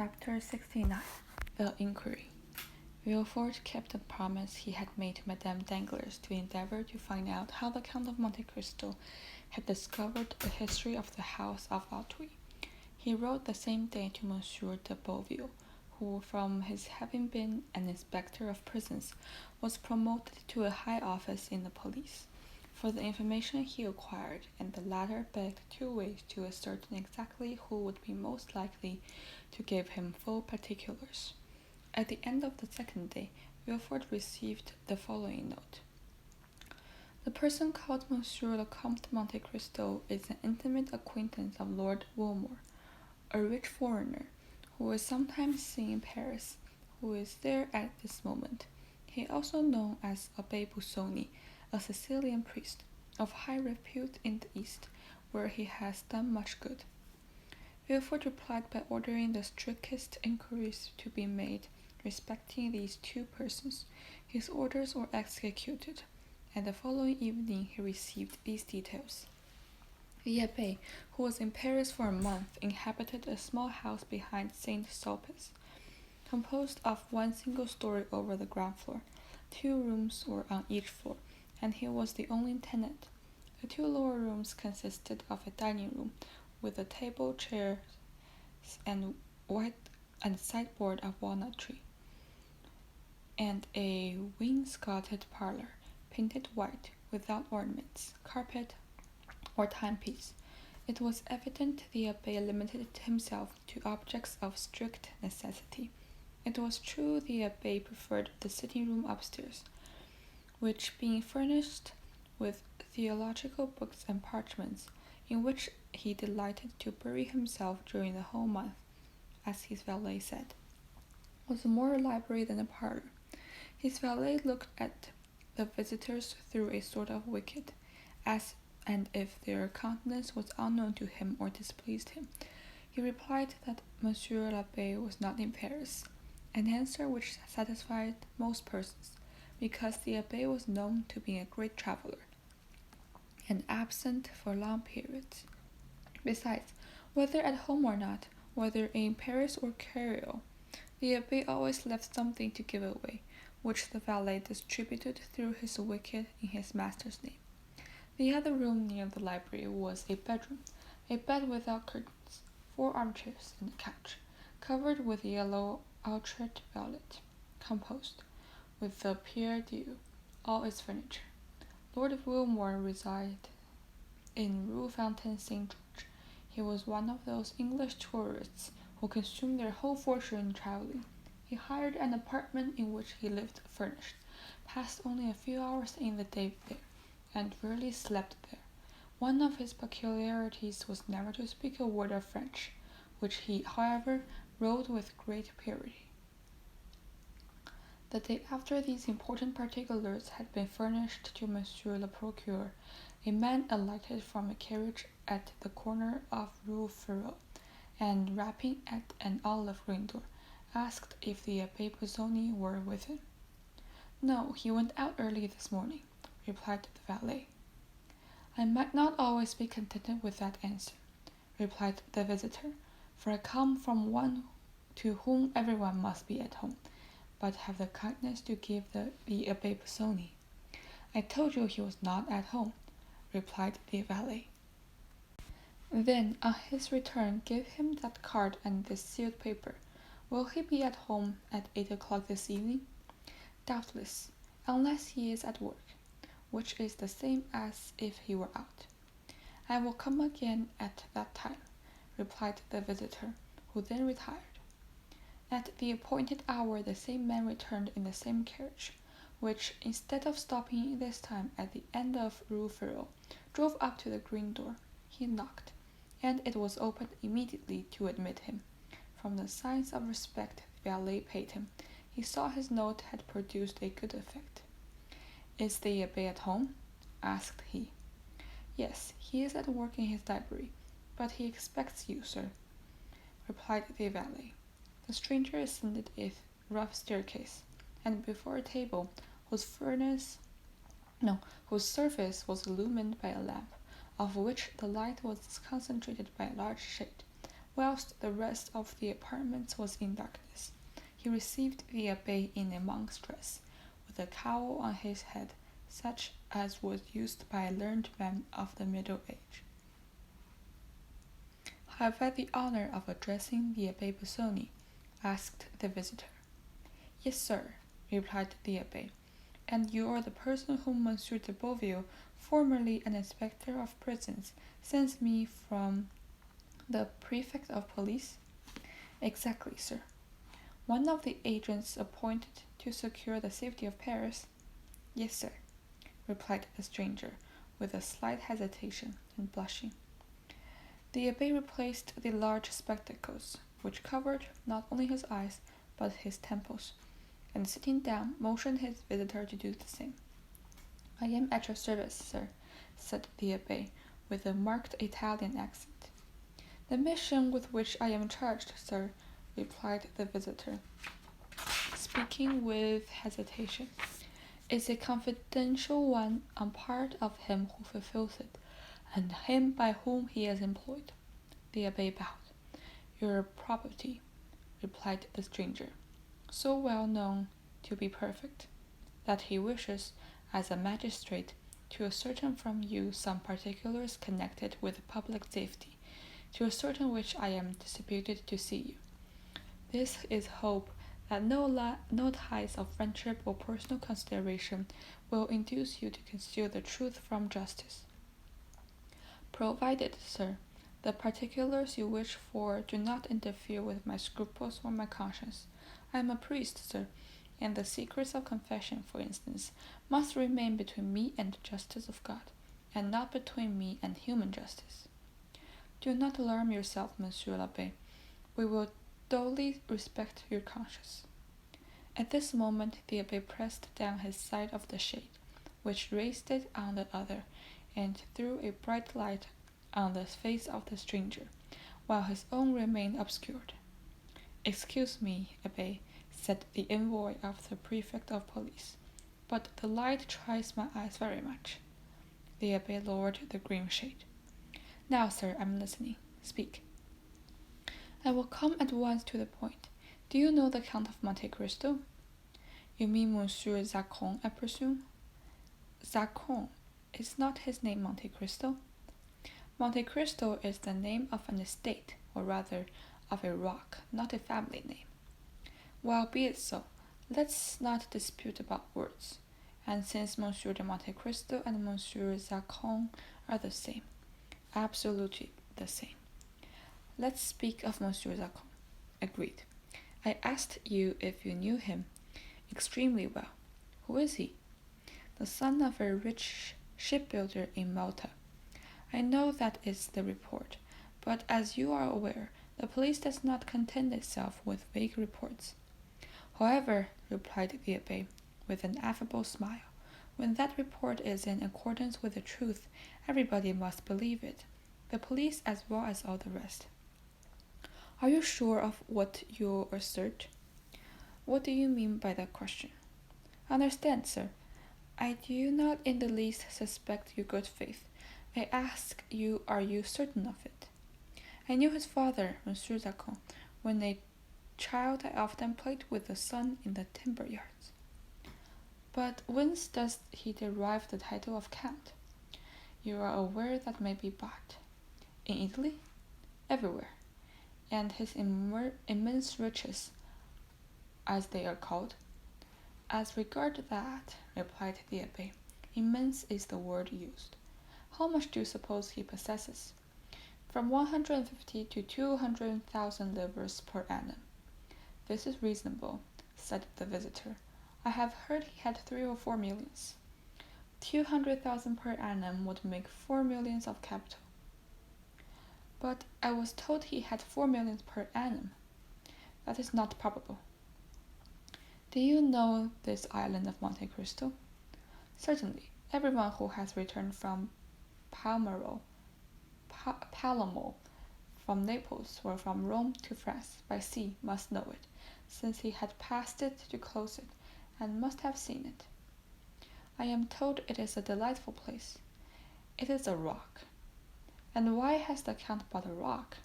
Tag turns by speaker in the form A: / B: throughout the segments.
A: Chapter 69 The Inquiry. Villefort kept the promise he had made to Madame Danglars to endeavor to find out how the Count of Monte Cristo had discovered the history of the house of Auteuil. He wrote the same day to Monsieur de Beauville, who, from his having been an inspector of prisons, was promoted to a high office in the police, for the information he acquired, and the latter begged 2 weeks to ascertain exactly who would be most likely to give him full particulars. At the end of the second day, Villefort received the following note. The person called Monsieur le Comte de Monte Cristo is an intimate acquaintance of Lord Wilmore, a rich foreigner, who is sometimes seen in Paris, who is there at this moment. He is also known as Abbé Busoni, a Sicilian priest, of high repute in the East, where he has done much good. Villefort replied by ordering the strictest inquiries to be made respecting these 2 persons. His orders were executed, and the following evening he received these details. The Abbé, who was in Paris for a month, inhabited a small house behind Saint Sulpice, composed of 1 single story over the ground floor. 2 rooms were on each floor, and he was the only tenant. The 2 lower rooms consisted of a dining room with a table, chairs, and sideboard of walnut tree, and a wainscoted parlor, painted white, without ornaments, carpet, or timepiece. It was evident the Abbé limited himself to objects of strict necessity. It was true the Abbé preferred the sitting-room upstairs, which, being furnished with theological books and parchments, in which he delighted to bury himself during the whole month, as his valet said, was more a library than a parlor. His valet looked at the visitors through a sort of wicket, and if their countenance was unknown to him or displeased him, he replied that Monsieur l'Abbé was not in Paris, an answer which satisfied most persons, because the Abbé was known to be a great traveler, and absent for long periods. Besides, whether at home or not, whether in Paris or Cairo, the Abbé always left something to give away, which the valet distributed through his wicket in his master's name. The other room near the library was a bedroom, a bed without curtains, 4 armchairs, and a couch, covered with yellow outred velvet, composed with the Pierre Dieu, all its furniture. Lord Wilmore resided in Rue Fontaine Saint George. He was one of those English tourists who consume their whole fortune in traveling. He hired an apartment in which he lived furnished, passed only a few hours in the day there, and rarely slept there. One of his peculiarities was never to speak a word of French, which he, however, wrote with great purity. The day after these important particulars had been furnished to Monsieur le Procureur, a man alighted from a carriage at the corner of Rue Férou, and rapping at an olive green door, asked if the Abbé Busoni were within. No, he went out early this morning, replied the valet. I might not always be contented with that answer, replied the visitor, for I come from one to whom everyone must be at home, but have the kindness to give the Abbé Busoni. I told you he was not at home, replied the valet. Then, on his return, give him that card and this sealed paper. Will he be at home at 8 o'clock this evening? Doubtless, unless he is at work, which is the same as if he were out. I will come again at that time, replied the visitor, who then retired. At the appointed hour the same man returned in the same carriage, which, instead of stopping this time at the end of Rue Férou, drove up to the green door. He knocked, and it was opened immediately to admit him. From the signs of respect the valet paid him, he saw his note had produced a good effect. Is the Abbé at home? Asked he. Yes, he is at work in his library, but he expects you, sir, replied the valet. The stranger ascended a rough staircase, and before a table, whose surface was illumined by a lamp, of which the light was concentrated by a large shade, whilst the rest of the apartment was in darkness. He received the abbé in a monk's dress, with a cowl on his head, such as was used by a learned man of the Middle Age. "Have I the honor of addressing the Abbé Busoni?" asked the visitor. "Yes, sir," replied the abbé, "and you are the person whom Monsieur de Beauville, formerly an inspector of prisons, sends me from the prefect of police?" "Exactly, sir." "One of the agents appointed to secure the safety of Paris?" "Yes, sir," replied the stranger, with a slight hesitation and blushing. The abbé replaced the large spectacles, which covered not only his eyes but his temples, and sitting down, motioned his visitor to do the same. "I am at your service, sir," said the abbé, with a marked Italian accent. "The mission with which I am charged, sir," replied the visitor, speaking with hesitation, "is a confidential one on part of him who fulfills it, and him by whom he is employed." The abbé bowed. "Your property," replied the stranger, "so well known to be perfect, that he wishes, as a magistrate, to ascertain from you some particulars connected with public safety, to ascertain which I am disputed to see you. This is hope that no ties of friendship or personal consideration will induce you to conceal the truth from justice. Provided, sir, the particulars you wish for do not interfere with my scruples or my conscience. I am a priest, sir, and the secrets of confession, for instance, must remain between me and the justice of God, and not between me and human justice." "Do not alarm yourself, Monsieur l'Abbé. We will duly respect your conscience." At this moment the abbé pressed down his side of the shade, which raised it on the other, and threw a bright light on the face of the stranger, while his own remained obscured. "Excuse me, abbé," said the envoy of the prefect of police, "but the light tries my eyes very much." The abbé lowered the green shade. "Now, sir, I'm listening. Speak." "I will come at once to the point. Do you know the Count of Monte Cristo?" "You mean Monsieur Zacon, I presume?" "Zacon. Is not his name Monte Cristo?" "Monte Cristo is the name of an estate, or rather of a rock, not a family name." "Well, be it so. Let's not dispute about words. And since Monsieur de Monte Cristo and Monsieur Zacon are the same, absolutely the same, let's speak of Monsieur Zacon." "Agreed. I asked you if you knew him." "Extremely well." "Who is he?" "The son of a rich shipbuilder in Malta." "I know that is the report, but as you are aware, the police does not content itself with vague reports." "However," replied the abbé, with an affable smile, "when that report is in accordance with the truth, everybody must believe it, the police as well as all the rest." "Are you sure of what you assert?" "What do you mean by that question?" "Understand, sir, I do not in the least suspect your good faith. I ask you, are you certain of it?" "I knew his father, Monsieur Zacon. When a child, I often played with the son in the timber yards." "But whence does he derive the title of Count?" "You are aware that may be bought." "In Italy?" "Everywhere." "And his immense riches, as they are called?" "As regard that," replied the abbé, "immense is the word used." "How much do you suppose he possesses?" "From 150 to 200,000 livres per annum." "This is reasonable," said the visitor. "I have heard he had 3 or 4 millions." 200,000 per annum would make 4 millions of capital." "But I was told he had 4 millions per annum." "That is not probable." "Do you know this island of Monte Cristo?" "Certainly. Everyone who has returned from Palermo, from Naples, or from Rome to France by sea must know it, since he had passed it to close it, and must have seen it." "I am told it is a delightful place." "It is a rock." "And why has the Count bought a rock?"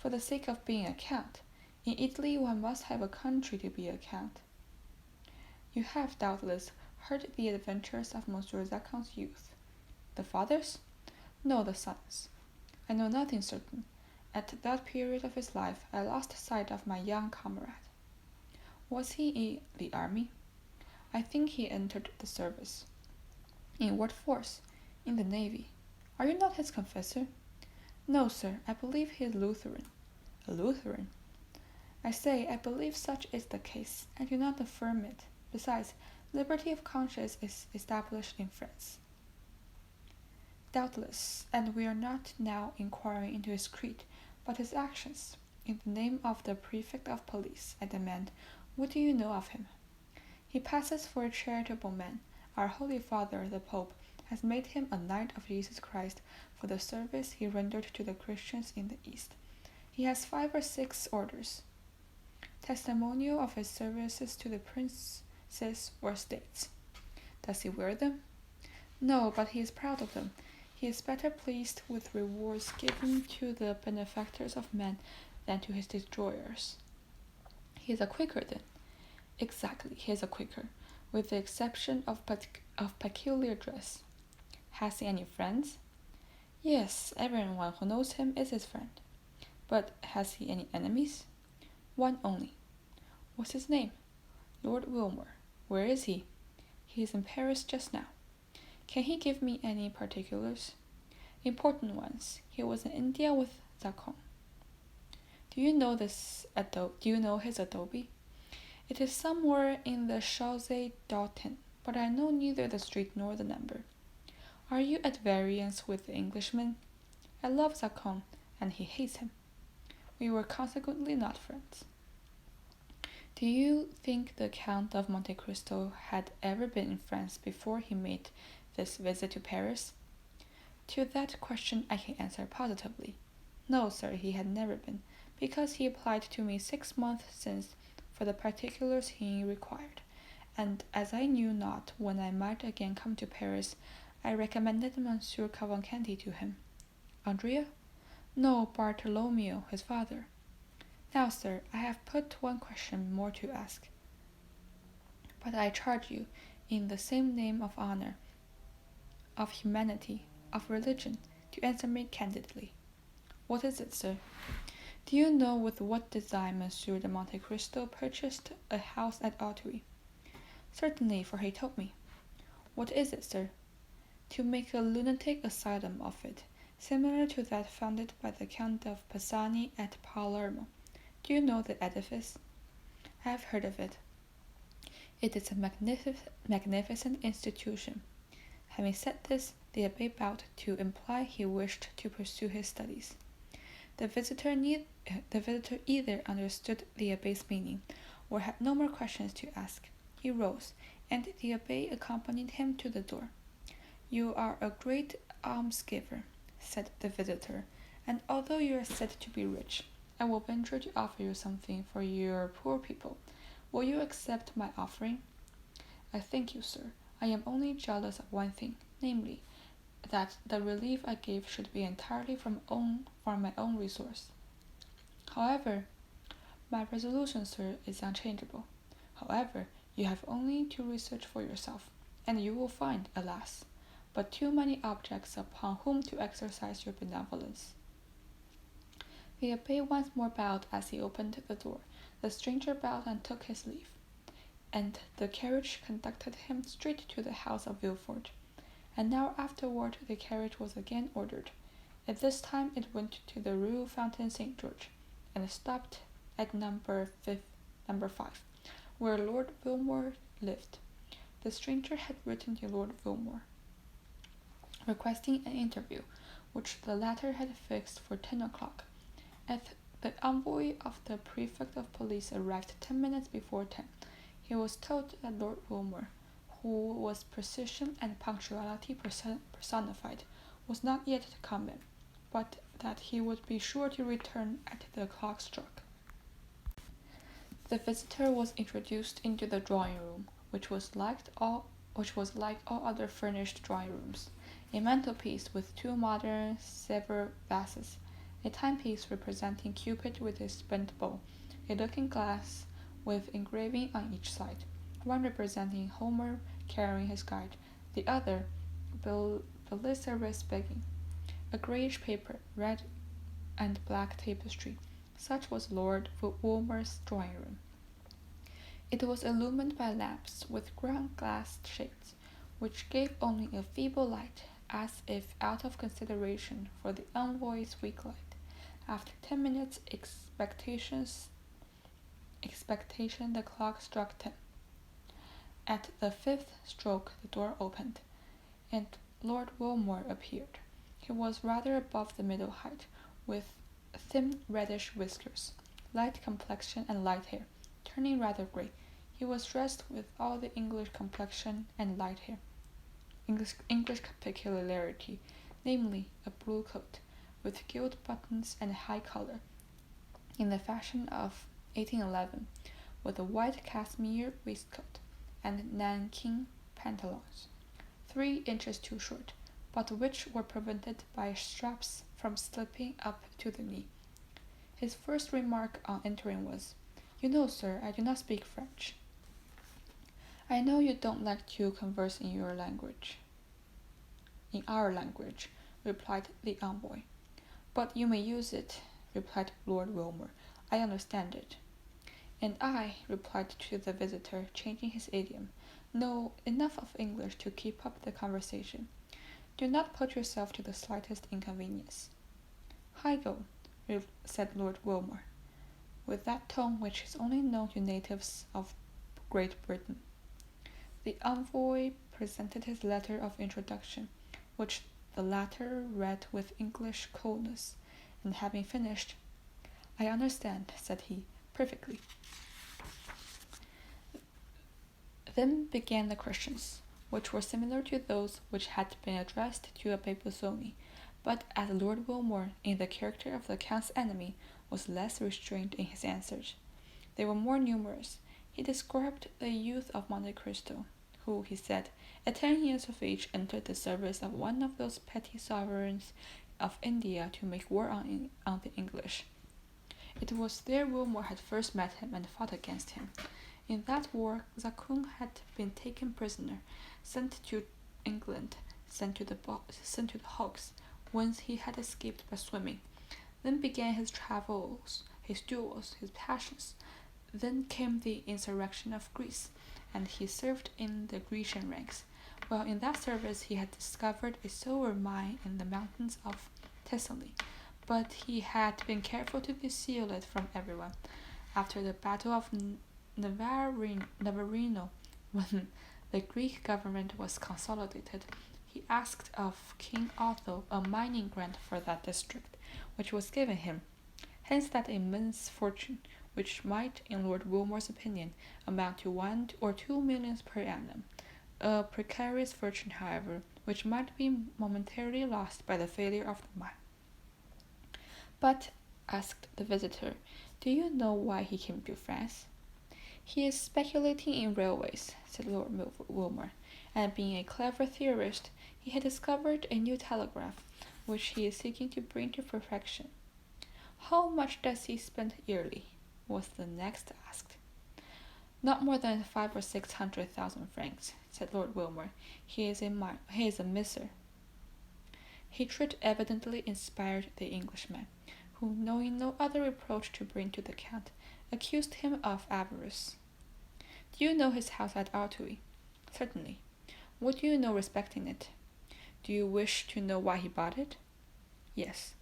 A: for the sake of being a count. In Italy, one must have a country to be a count. You have doubtless heard the adventures of Monsieur Zacon's youth. The father's? No, the son's. I know nothing certain. At that period of his life, I lost sight of my young comrade. Was he in the army? I think he entered the service. In what force? In the navy. Are you not his confessor? No, sir, I believe he is Lutheran. A Lutheran? I say, I believe such is the case. I do not affirm it. Besides, liberty of conscience is established in France. Doubtless, and we are not now inquiring into his creed, but his actions. In the name of the prefect of police, I demand, what do you know of him? He passes for a charitable man. Our Holy Father, the Pope, has made him a knight of Jesus Christ for the service he rendered to the Christians in the East. He has 5 or 6 orders, testimonial of his services to the princes or states. Does he wear them? No, but he is proud of them. He is better pleased with rewards given to the benefactors of men than to his destroyers. He is a Quaker, then? Exactly, he is a Quaker, with the exception of peculiar dress. Has he any friends? Yes, everyone who knows him is his friend. But has he any enemies? One only. What's his name? Lord Wilmore. Where is he? He is in Paris just now. Can he give me any particulars? Important ones. He was in India with Zacon. Do you know his adobe? It is somewhere in the Chaussee-d'Antin, but I know neither the street nor the number. Are you at variance with the Englishman? I love Zacon, and he hates him. We were consequently not friends. Do you think the Count of Monte Cristo had ever been in France before he made this visit to Paris? To that question I can answer positively. No, sir, he had never been, because he applied to me 6 months since for the particulars he required, and as I knew not when I might again come to Paris, I recommended Monsieur Cavalcanti to him. Andrea? No, Bartolomeo, his father. Now, sir, I have put one question more to ask, but I charge you, in the same name of honor, of humanity, of religion, to answer me candidly. What is it, sir? Do you know with what design Monsieur de Monte Cristo purchased a house at Auteuil? Certainly, for he told me. What is it, sir? To make a lunatic asylum of it, similar to that founded by the Count of Pisani at Palermo. Do you know the edifice? I have heard of it. It is a magnificent institution. Having said this, the abbé bowed to imply he wished to pursue his studies. The visitor either understood the abbé's meaning, or had no more questions to ask. He rose, and the abbé accompanied him to the door. You are a great almsgiver, said the visitor, and although you are said to be rich, I will venture to offer you something for your poor people. Will you accept my offering? I thank you, sir. I am only jealous of one thing, namely, that the relief I gave should be entirely from my own resource. However, my resolution, sir, is unchangeable. However, you have only to research for yourself, and you will find, alas, but too many objects upon whom to exercise your benevolence. The abbé once more bowed as he opened the door. The stranger bowed and took his leave, and the carriage conducted him straight to the house of Villefort. An hour afterward the carriage was again ordered. At this time it went to the Rue Fontaine Saint-George, and stopped at number 5, where Lord Wilmore lived. The stranger had written to Lord Wilmore, requesting an interview, which the latter had fixed for 10 o'clock. The envoy of the prefect of police arrived 10 minutes before 10. He was told that Lord Wilmore, who was precision and punctuality personified, was not yet to come in, but that he would be sure to return at the clock struck. The visitor was introduced into the drawing-room, which was like all other furnished drawing-rooms. A mantelpiece with 2 modern Sevres vases, a timepiece representing Cupid with his bent bow, a looking-glass with engraving on each side, one representing Homer carrying his guide, the other Belisarius begging, a greyish paper, red and black tapestry. Such was Lord Woolmer's drawing-room. It was illumined by lamps with ground-glass shades, which gave only a feeble light, as if out of consideration for the envoy's weak light. After 10 minutes' expectation, the clock struck 10. At the 5th stroke, the door opened, and Lord Wilmore appeared. He was rather above the middle height, with thin reddish whiskers, light complexion, and light hair, turning rather grey. He was dressed with all the English complexion and light hair. English peculiarity, namely a blue coat, with gilt buttons and high collar, in the fashion of 1811, with a white cashmere waistcoat and Nanking pantaloons, 3 inches too short, but which were prevented by straps from slipping up to the knee. His first remark on entering was, "You know, sir, I do not speak French." "I know you don't like to converse in our language," replied the envoy. "But you may use it," replied Lord Wilmore. "I understand it." "And I," replied to the visitor, changing his idiom, "know enough of English to keep up the conversation. Do not put yourself to the slightest inconvenience." "Higo," said Lord Wilmore, with that tone which is only known to natives of Great Britain. The envoy presented his letter of introduction, which the latter read with English coolness, and having finished, "I understand," said he, "perfectly." Then began the questions, which were similar to those which had been addressed to Abbe Busoni, but as Lord Wilmore, in the character of the Count's enemy, was less restrained in his answers, they were more numerous. He described the youth of Monte Cristo, who, he said, at 10 years of age entered the service of one of those petty sovereigns of India to make war on the English. It was there Wilmore had first met him and fought against him. In that war, Zaccone had been taken prisoner, sent to England, sent to the hulks, whence he had escaped by swimming. Then began his travels, his duels, his passions. Then came the insurrection of Greece, and he served in the Grecian ranks. While in that service he had discovered a silver mine in the mountains of Thessaly, but he had been careful to conceal it from everyone. After the battle of Navarino, when the Greek government was consolidated, he asked of King Otho a mining grant for that district, which was given him. Hence that immense fortune, which might, in Lord Wilmore's opinion, amount to 1 or 2 millions per annum, a precarious fortune, however, which might be momentarily lost by the failure of the mine. "But," asked the visitor, "do you know why he came to France?" "He is speculating in railways," said Lord Wilmore, "and being a clever theorist, he had discovered a new telegraph, which he is seeking to bring to perfection." "How much does he spend yearly?" was the next asked. "Not more than 500,000 or 600,000 francs," said Lord Wilmore. He is a miser." Hatred evidently inspired the Englishman, who, knowing no other reproach to bring to the Count, accused him of avarice. "Do you know his house at Arteuil?" "Certainly." "What do you know respecting it?" "Do you wish to know why he bought it?" "Yes."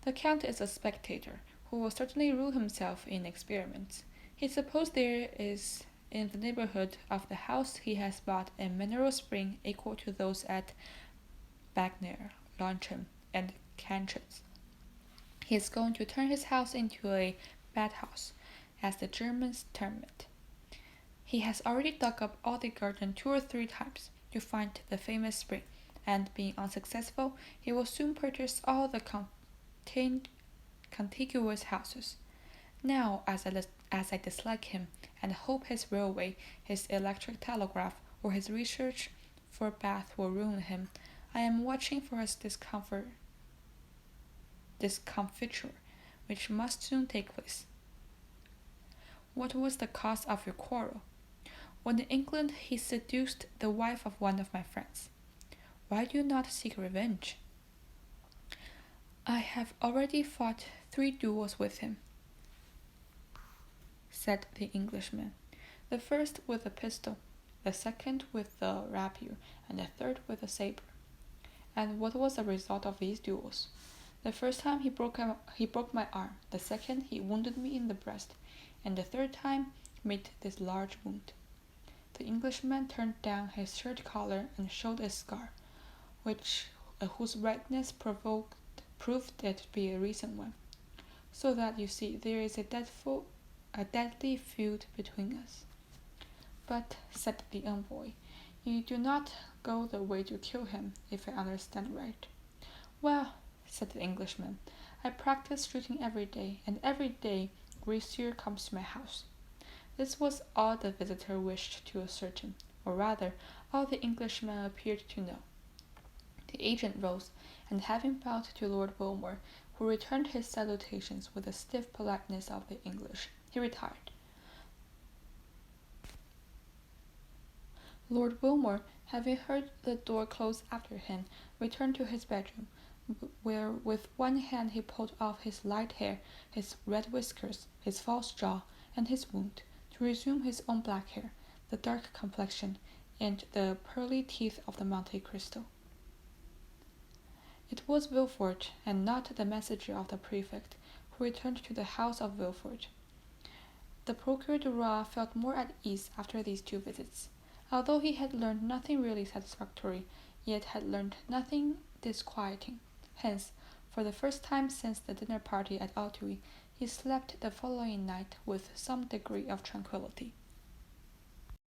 A: "The Count is a spectator, who will certainly rule himself in experiments. He supposed there is in the neighborhood of the house he has bought a mineral spring equal to those at Bagner, Launchem, and Canchets. He is going to turn his house into a bathhouse, as the Germans term it. He has already dug up all the garden 2 or 3 times to find the famous spring, and being unsuccessful, he will soon purchase all the contiguous houses. Now, as I dislike him, and hope his railway, his electric telegraph, or his research for Bath will ruin him, I am watching for his discomfort. discomfiture, which must soon take place. What was the cause of your quarrel? When in England he seduced the wife of one of my friends. Why do you not seek revenge? I have already fought 3 duels with him, said the Englishman. The first with a pistol, the second with a rapier, and the third with a sabre. And what was the result of these duels? The first time he broke my arm, the second he wounded me in the breast, and the third time made this large wound. The Englishman turned down his shirt collar and showed a scar, whose redness proved it to be a recent one. So that, you see, there is a deadly feud between us. But, said the envoy, you do not go the way to kill him, if I understand right. Well, said the Englishman, I practice shooting every day, and every day Gracieux comes to my house. This was all the visitor wished to ascertain, or rather, all the Englishman appeared to know. The agent rose, and having bowed to Lord Wilmore, who returned his salutations with the stiff politeness of the English, he retired. Lord Wilmore, having heard the door close after him, returned to his bedroom, where with one hand he pulled off his light hair, his red whiskers, his false jaw, and his wound, to resume his own black hair, the dark complexion, and the pearly teeth of the Monte Cristo. It was Villefort, and not the messenger of the prefect, who returned to the house of Villefort. The Procureur du Roi felt more at ease after these 2 visits. Although he had learned nothing really satisfactory, yet had learned nothing disquieting. Hence, for the first time since the dinner party at Auteuil, he slept the following night with some degree of tranquillity.